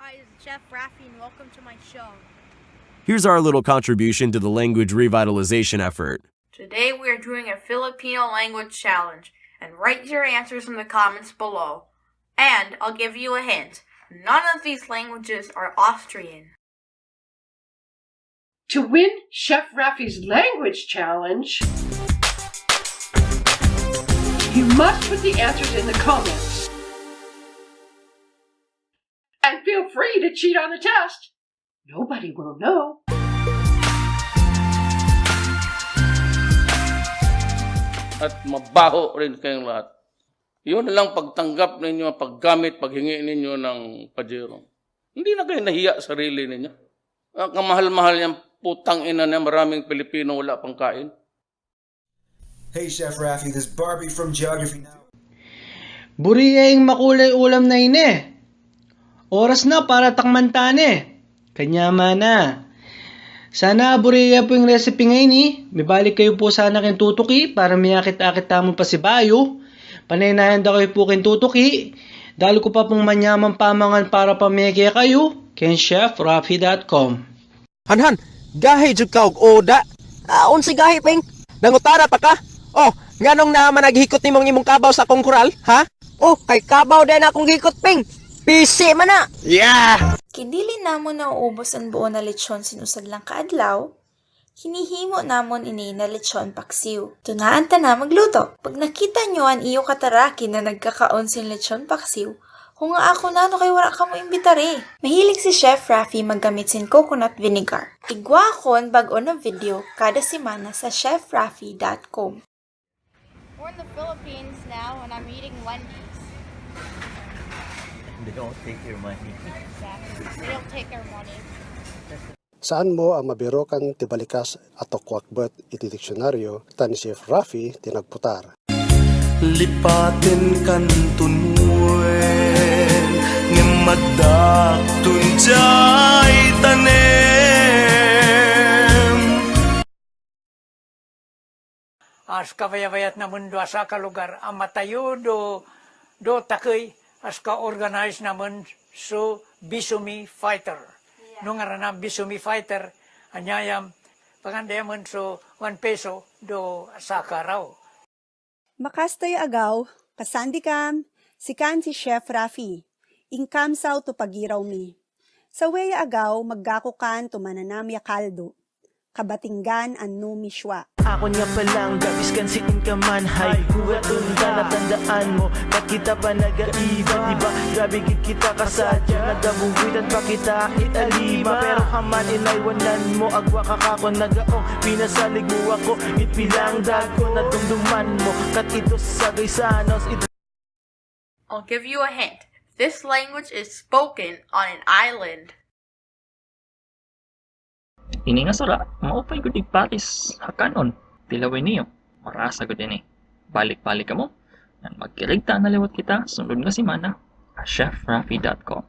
Hi, it's Chef Rafi and welcome to my show. Here's our little contribution to the language revitalization effort. Today we are doing a Filipino language challenge, and write your answers in the comments below. And I'll give you a hint. None of these languages are Austrian. To win Chef Rafi's language challenge, you must put the answers in the comments. And feel free to cheat on the test. Nobody will know. At mabaho rin kayong lahat. Yun lang pagtanggap ninyo, paggamit, paghingi ninyo ng pajero. Hindi na kayo nahiya sa sarili ninyo. Ang kamahal-mahal yung putang ina na maraming Pilipino wala pang kain. Hey Chef Rafi, this is Barbie from Geography Now. Buriyaing makulay ulam na ine. Oras na para takmantane. Kanya mana. Sana buriya po yung recipe ngayon eh. May balik kayo po sana kayong tutuki para miyakit-akit tamon pa si Bayo. Panaynayan daw kayo po kayong tutuki. Dalo ko pa pong manyamang pamangan para pamigay kayo. KenChefRafi.com. Han, gahi jud ka og oda. Unsi gahi ping? Nangutara pa ka? Oh, nganong naman naghikot nimong imong kabaw sa akong kural, ha? Oh, kay kabaw din akong hikot ping. PC man na. Yeah. Kidili namon na uubos ang buo na lechon sinusad lang kaadlaw, hinihimo namon ini na lechon paksiw. Tunaan ta na magluto. Pag nakita nyo ang iyo kataraki na nagkakaon sin lechon paksiw, hunga ako na no kay wala ka mo imbitari. Mahilig si Chef Rafi maggamit sin coconut vinegar. Igwa kon bag-o na video kada semana sa chefrafi.com. We're in the Philippines now and I'm eating Wendy's. They don't take your money. Exactly. They don't take our money. Saan mo ang mabirokan tibalikas ato kwakbet iti diksyonaryo tan ni Chef Rafi tinagputar. Lipatin kan tunwen ng magdaktun jay tanem. As kavayavayat na mundo asa ka lugar ang matayo do takoy as ka-organize naman so Bisumi Fighter. Nung aranam Bisumi Fighter, anyayam, pagandayaman so 1 peso do saka raw. Makastoy agaw, kasandikam, sikan si Chef Rafi, ingkam saw to pagiraw mi. Sa weya agaw, maggakukan to mananamya kaldo, kabatinggan anno miswa. Ako niya palang gabis kan si inkaman hay huwatun ka natandaan mo kat kita pa nag-aiba diba grabe gid kita kasadya nagabuwitan pa kita italima pero haman inaywanan mo agwa kakakon nagaong pinasalig mo ako itpilang dago nadumduman mo kat ito sa gaysanos I'll give you a hint. This language is spoken on an island. Ini nga sara, maupay ko di Paris, hakanon, tilawin niyo, marasa ko din eh. Balik-balik ka mo, nang magkirigta na liwat kita, sunod nga si Mana, chefrafi.com.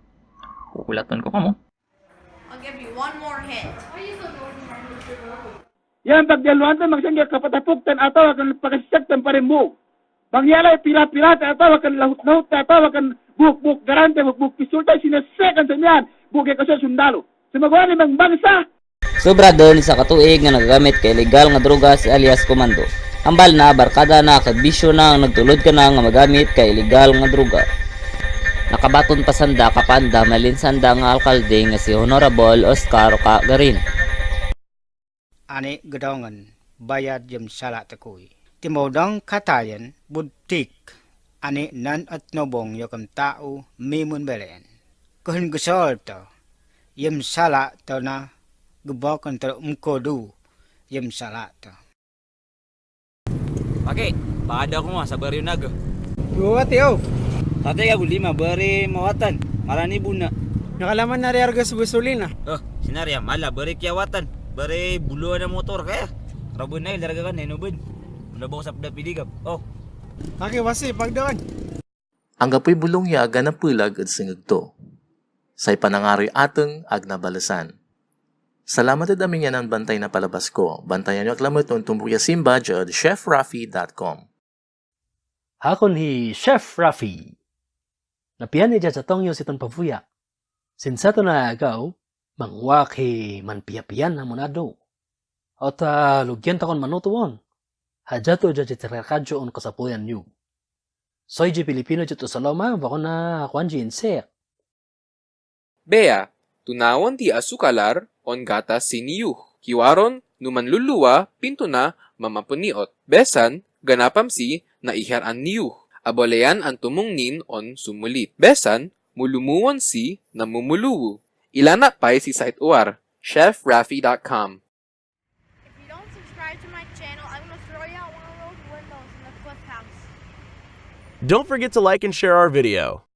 Kukulaton ko ka mo. I'll give you one more hint. Yan, pagdaluan ta, magsangya kapatapuktan ataw, akan pakasisaktan pa rin mo. Pangyalay, pila-pila, ataw, akan lahut-lahut, ataw, akan buk-buk garante, buk-buk pisulta, sinasekan sa niyan, bukay kasi sundalo. Sumagawa ni mga bangsa, sobra doon sa katuig nga nagagamit kay legal nga drogas alias komando. Ambal na barkada na kag bisyo na nagtulod ka na nga magamit kay legal nga droga. Nakabaton pa sanda kapanda malinsanda nga alkalde nga si Honorable Oscar Cagarin. Ani gadongan bayad jam sala takoy. Timodong katayan butik. Ani nan at nobong yakam tao mimun belen. Kuhin gusol to. Yam sala to na gubakan taro mkodu yam salata. Pake, pada ko nga sa baryo naga. Buwat yo. Tate ka bulima bari mawatan. Marani buna. Nakalaman na reargas busulina. Oh, sinarya mala bari kiyawatan. Bari bulo na motor kaya. Rabon na ilarga kan nenobin. Mula ba sa pidigab. Oh. Pake wasi pagdawan. Ang gapoy bulong yaga na pulag at singagto. Say panangari ateng ag nabalasan. Salamat at aming yan ang bantay na palabas ko. Bantayan nyo aklamot ng tumbuya simba dyan chefrafi.com. Hakon hi Chef Rafi. Napihan ni dyan sa tongyo si ton pavuya. Sinsato na agaw, mangwaki manpiyapiyan na monado. At lugyan takon manutuon. Hajato jajitirakadyo on kasapuyan niyo. Soy ji Pilipino jito sa loma, bako na kwanji insek. Bea, tunawon ti asukalar on gata siniyuh. Kiwaron, numanluluwa, pinto na, mamapuniot. Besan, ganapam si, naiharan niyuh. Aboleyan ang tumungnin on sumulit. Besan, mulumuwon si, namumuluwu. Ilana pa'y si site uwar, chefrafi.com. If you don't subscribe to my channel, I'm gonna throw you out one of those windows in the cliff house. Don't forget to like and share our video.